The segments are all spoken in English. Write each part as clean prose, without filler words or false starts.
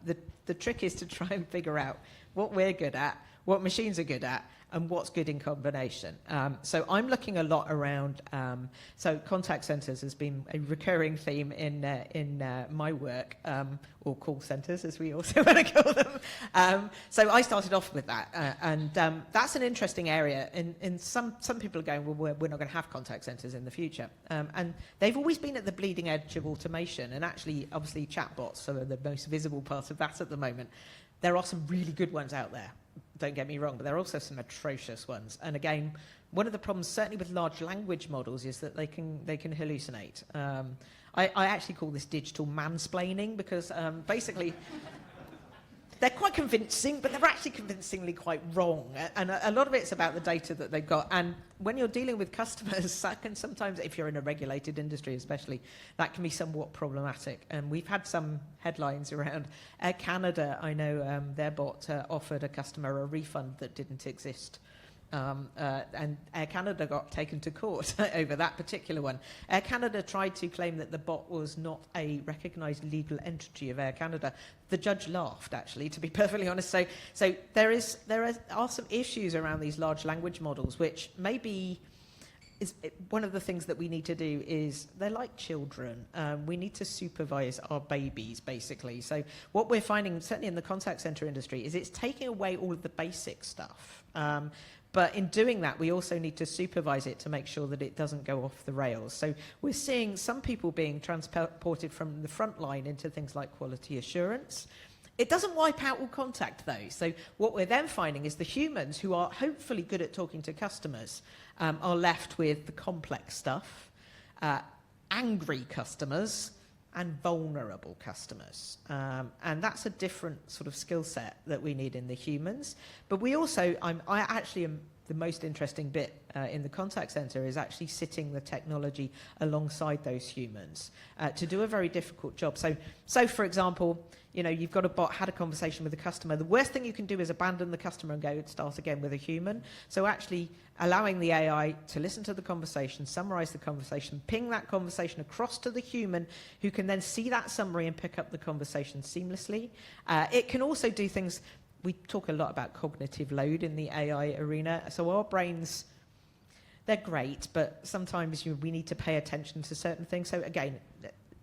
The trick is to try and figure out what we're good at, what machines are good at, and what's good in combination. So I'm looking a lot around, so contact centres has been a recurring theme in my work, or call centres as we also want to call them. So I started off with that, and that's an interesting area. In some people are going, well, we're not going to have contact centres in the future. And they've always been at the bleeding edge of automation, and actually, obviously, chatbots are the most visible part of that at the moment. There are some really good ones out there. Don't get me wrong, but there are also some atrocious ones. And again, one of the problems, certainly with large language models, is that they can hallucinate. I actually call this digital mansplaining because basically they're quite convincing, but they're actually convincingly quite wrong. And a lot of it's about the data that they've got. And when you're dealing with customers, that can sometimes, if you're in a regulated industry especially, that can be somewhat problematic. And we've had some headlines around Air Canada. I know their bot offered a customer a refund that didn't exist. And Air Canada got taken to court over that particular one. Air Canada tried to claim that the bot was not a recognised legal entity of Air Canada. The judge laughed, actually, to be perfectly honest. So there are some issues around these large language models, which maybe is one of the things that we need to do is they're like children. We need to supervise our babies, basically. So what we're finding, certainly in the contact centre industry, is it's taking away all of the basic stuff. But in doing that, we also need to supervise it to make sure that it doesn't go off the rails. So we're seeing some people being transported from the front line into things like quality assurance. It doesn't wipe out all contact, though. So what we're then finding is the humans, who are hopefully good at talking to customers, are left with the complex stuff, angry customers, and vulnerable customers. And that's a different sort of skill set that we need in the humans. But we also, I actually am the most interesting bit in the contact center is actually sitting the technology alongside those humans to do a very difficult job. So for example, you know, you've got a bot, had a conversation with a customer. The worst thing you can do is abandon the customer and go start again with a human. So actually allowing the AI to listen to the conversation, summarize the conversation, ping that conversation across to the human who can then see that summary and pick up the conversation seamlessly. It can also do things. We talk a lot about cognitive load in the AI arena. So our brains, they're great, but sometimes we need to pay attention to certain things. So again,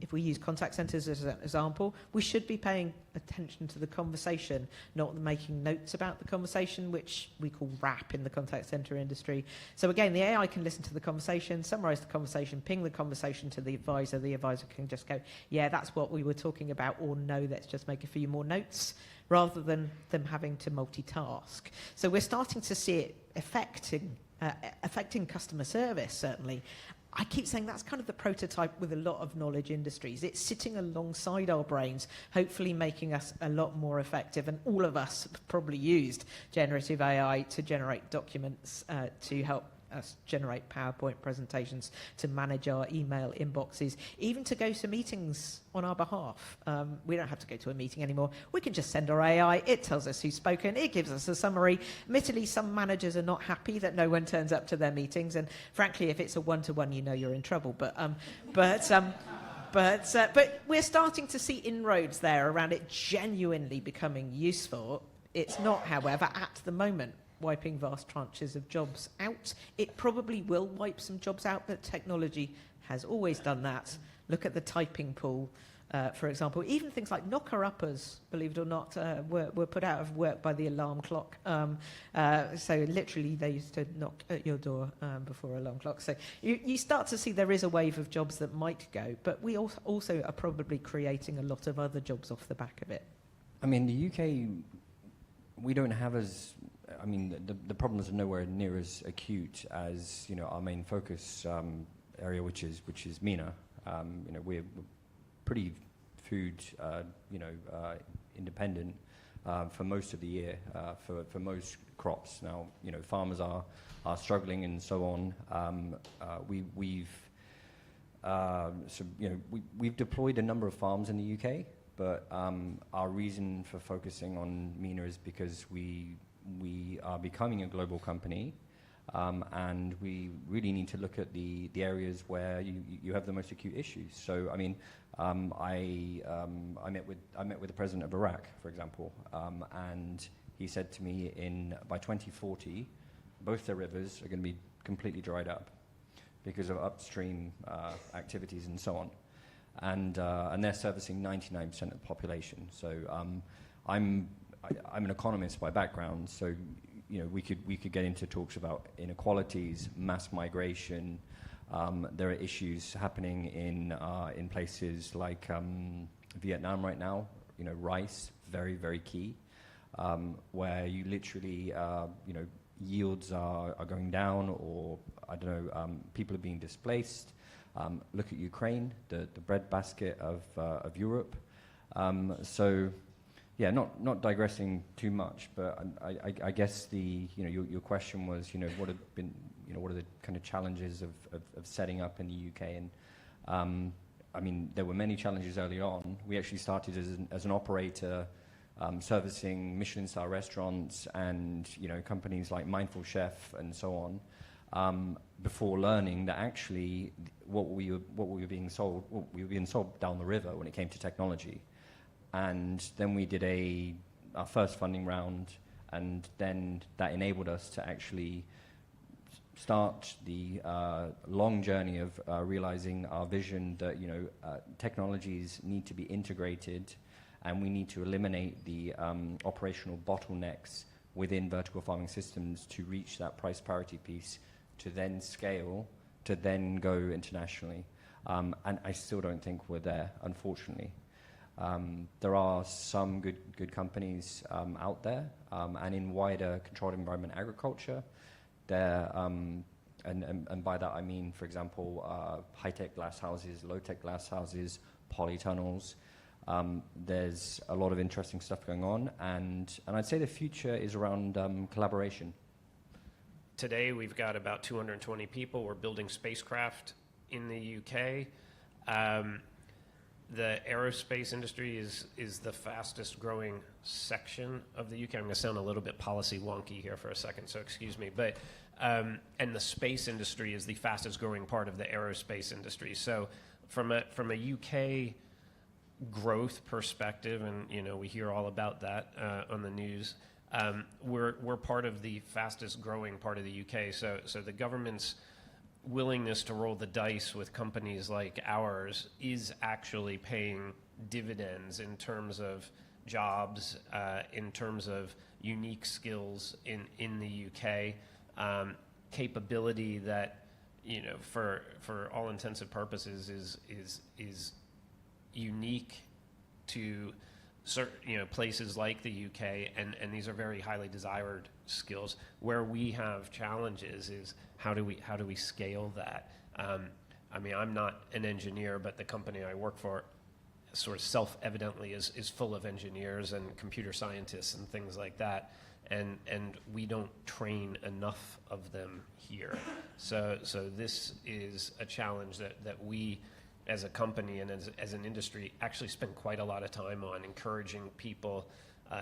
if we use contact centers as an example, we should be paying attention to the conversation, not making notes about the conversation, which we call RAP in the contact center industry. So again, the AI can listen to the conversation, summarize the conversation, ping the conversation to the advisor. The advisor can just go, yeah, that's what we were talking about, or no, let's just make a few more notes, rather than them having to multitask. So we're starting to see it affecting customer service, certainly. I keep saying that's kind of the prototype with a lot of knowledge industries. It's sitting alongside our brains, hopefully making us a lot more effective. And all of us have probably used generative AI to generate documents to help us generate PowerPoint presentations, to manage our email inboxes, even to go to meetings on our behalf. We don't have to go to a meeting anymore. We can just send our AI. It tells us who's spoken. It gives us a summary. Admittedly, some managers are not happy that no one turns up to their meetings. And frankly, if it's a one-to-one, you know you're in trouble. But we're starting to see inroads there around it genuinely becoming useful. It's not, however, at the moment, wiping vast tranches of jobs out. It probably will wipe some jobs out, but technology has always done that. Look at the typing pool, for example. Even things like knocker-uppers, believe it or not, were put out of work by the alarm clock. So literally they used to knock at your door before alarm clock. So you start to see there is a wave of jobs that might go, but we also are probably creating a lot of other jobs off the back of it. I mean, the UK, we don't have as... I mean, the problems are nowhere near as acute as, you know, our main focus area, which is MENA. You know, we're pretty food, independent for most of the year for most crops. Now, you know, farmers are struggling and so on. We've deployed a number of farms in the UK, but our reason for focusing on MENA is because we are becoming a global company, and we really need to look at the areas where you have the most acute issues. So, I mean, I met with the president of Iraq, for example, and he said to me, by 2040, both their rivers are going to be completely dried up because of upstream activities and so on, and they're servicing 99% of the population. So, I'm an economist by background, so we could get into talks about inequalities, mass migration. There are issues happening in places like Vietnam right now. Rice, very, very key, where you literally yields are going down, or I don't know, people are being displaced. Look at Ukraine, the breadbasket of Europe. So. Yeah, not digressing too much, but I guess your question was what are the kind of challenges of setting up in the UK, and I mean there were many challenges early on. We actually started as an operator servicing Michelin-star restaurants and companies like Mindful Chef and so on, before learning that actually what we were being sold down the river when it came to technology. And then we did our first funding round, and then that enabled us to actually start the long journey of realizing our vision that technologies need to be integrated, and we need to eliminate the operational bottlenecks within vertical farming systems to reach that price parity piece, to then scale, to then go internationally. And I still don't think we're there, unfortunately. There are some good companies out there, and in wider controlled environment agriculture, there, and by that I mean, for example, high-tech glass houses, low-tech glass houses, polytunnels. There's a lot of interesting stuff going on, and I'd say the future is around collaboration. Today we've got about 220 people. We're building spacecraft in the UK. The aerospace industry is the fastest growing section of the UK. I'm going to sound a little bit policy wonky here for a second, so excuse me. But and the space industry is the fastest growing part of the aerospace industry. So from a UK growth perspective, and we hear all about that on the news, we're part of the fastest growing part of the UK. So the government's willingness to roll the dice with companies like ours is actually paying dividends in terms of jobs, in terms of unique skills in the UK, capability that for all intents and purposes is unique to certain places like the UK, and these are very highly desired skills. Where we have challenges is how do we scale that? I mean, I'm not an engineer, but the company I work for sort of self-evidently is full of engineers and computer scientists and things like that, and we don't train enough of them here. So this is a challenge that we, as a company and as an industry, actually spend quite a lot of time on, encouraging people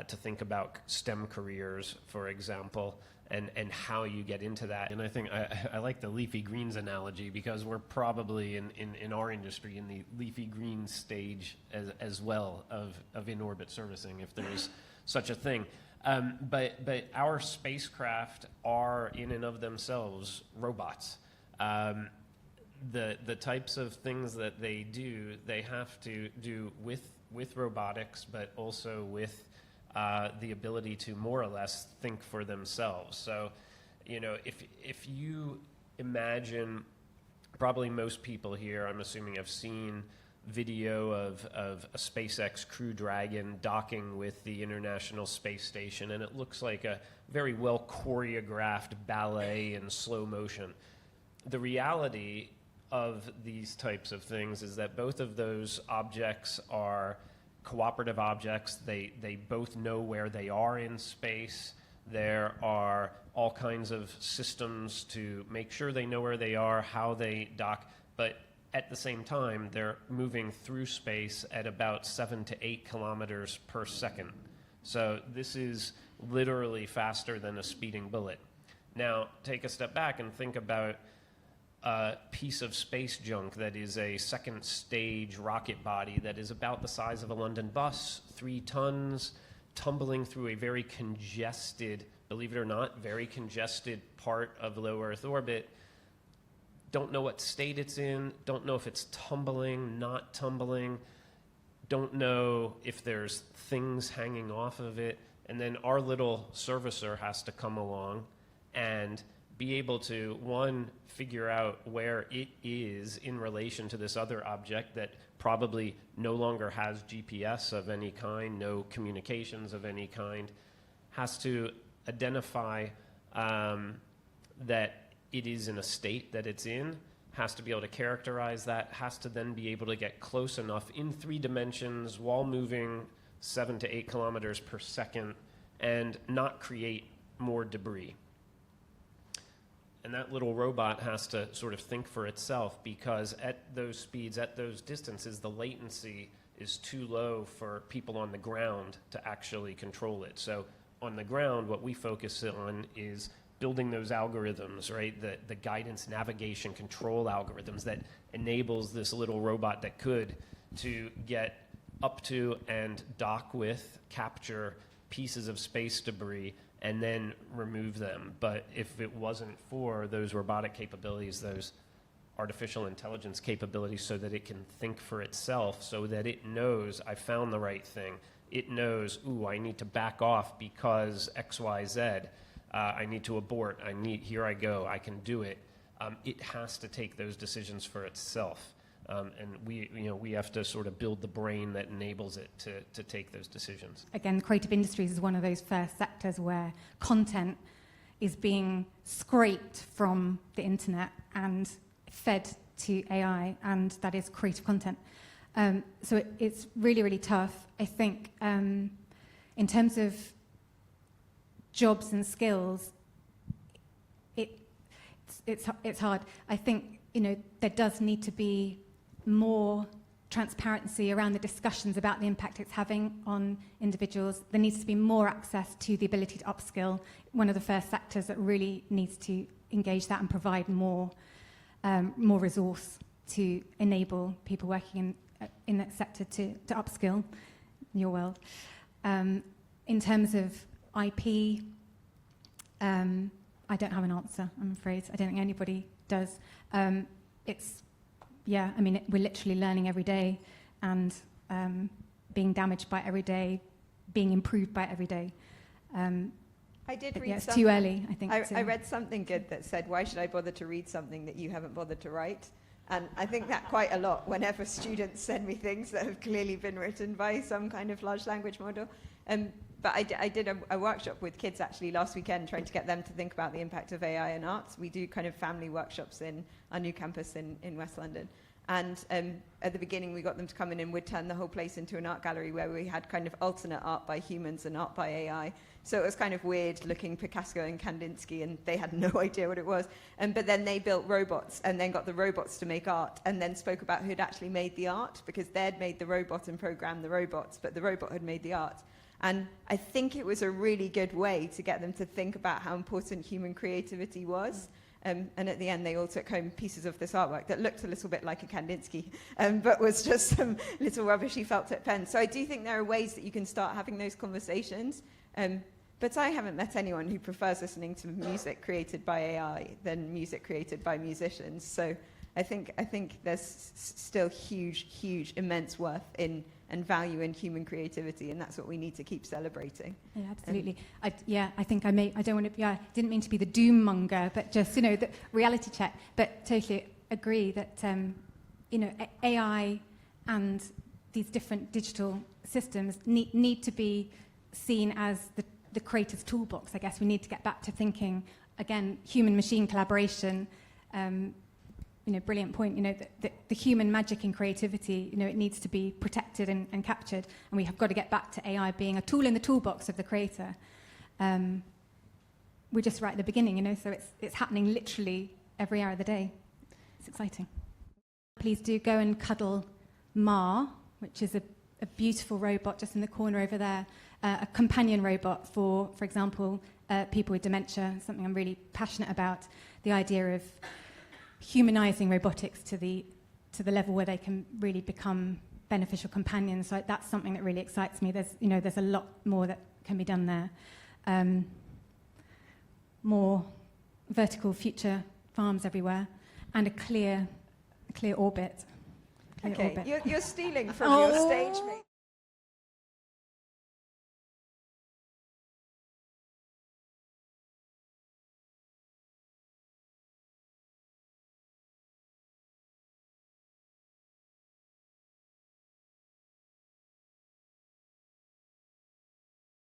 to think about STEM careers, for example, and how you get into that. And I think I like the leafy greens analogy, because we're probably in our industry in the leafy green stage as well of in-orbit servicing, if there's such a thing. But our spacecraft are in and of themselves robots. The types of things that they do, they have to do with robotics, but also with the ability to more or less think for themselves. So, if you imagine, probably most people here, I'm assuming, have seen video of a SpaceX Crew Dragon docking with the International Space Station, and it looks like a very well choreographed ballet in slow motion. The reality of these types of things is that both of those objects are cooperative objects. They both know where they are in space. There are all kinds of systems to make sure they know where they are, how they dock, but at the same time, they're moving through space at about 7 to 8 kilometers per second. So this is literally faster than a speeding bullet. Now, take a step back and think about a piece of space junk that is a second stage rocket body that is about the size of a London bus, 3 tons, tumbling through a very congested, believe it or not, very congested part of low Earth orbit. Don't know what state it's in, don't know if it's tumbling, not tumbling, don't know if there's things hanging off of it. And then our little servicer has to come along and be able to, one, figure out where it is in relation to this other object that probably no longer has GPS of any kind, no communications of any kind, has to identify that it is in a state that it's in, has to be able to characterize that, has to then be able to get close enough in 3 dimensions while moving 7 to 8 kilometers per second and not create more debris. And that little robot has to sort of think for itself, because at those speeds, at those distances, the latency is too low for people on the ground to actually control it. So on the ground, what we focus on is building those algorithms, right? The guidance, navigation, control algorithms that enables this little robot that could to get up to and dock with, capture pieces of space debris, and then remove them. But if it wasn't for those robotic capabilities, those artificial intelligence capabilities, so that it can think for itself, so that it knows I found the right thing. It knows, ooh, I need to back off because X, Y, Z. I need to abort. Here I go. I can do it. It has to take those decisions for itself. And we have to sort of build the brain that enables it to take those decisions. Again, creative industries is one of those first sectors where content is being scraped from the internet and fed to AI, and that is creative content. So it's really, really tough. I think in terms of jobs and skills, it's hard. I think there does need to be more transparency around the discussions about the impact it's having on individuals. There needs to be more access to the ability to upskill. One of the first sectors that really needs to engage that and provide more resource to enable people working in that sector to upskill in your world. In terms of IP, I don't have an answer, I'm afraid. I don't think anybody does. We're literally learning every day and being damaged by it every day, being improved by it every day. I did read it's something. Too early, I think. I read something good that said, why should I bother to read something that you haven't bothered to write? And I think that quite a lot whenever students send me things that have clearly been written by some kind of large language model. But I did a workshop with kids actually last weekend, trying to get them to think about the impact of AI in arts. We do kind of family workshops in our new campus in West London. And at the beginning, we got them to come in and we'd turn the whole place into an art gallery where we had kind of alternate art by humans and art by AI. So it was kind of weird looking Picasso and Kandinsky, and they had no idea what it was. But then they built robots and then got the robots to make art, and then spoke about who'd actually made the art, because they'd made the robot and programmed the robots, but the robot had made the art. And I think it was a really good way to get them to think about how important human creativity was. And at the end, they all took home pieces of this artwork that looked a little bit like a Kandinsky, but was just some little rubbishy felt tip pens. So I do think there are ways that you can start having those conversations. But I haven't met anyone who prefers listening to music created by AI than music created by musicians. So I think there's still huge, immense worth in and value in human creativity, and that's what we need to keep celebrating. Yeah, absolutely. I don't want to. I didn't mean to be the doom monger, but just the reality check. But totally agree that AI and these different digital systems need to be seen as the creator's toolbox. I guess we need to get back to thinking again, human-machine collaboration. Brilliant point. The human magic in creativity, it needs to be protected and captured, and we have got to get back to AI being a tool in the toolbox of the creator. We're just right at the beginning, so it's happening literally every hour of the day. It's exciting. Please do go and cuddle Ma, which is a beautiful robot just in the corner over there, a companion robot for example, people with dementia, something I'm really passionate about, the idea of humanising robotics to the level where they can really become beneficial companions. So that's something that really excites me. There's a lot more that can be done there. More vertical future farms everywhere, and a clear orbit. Okay, you're stealing from your stage mate.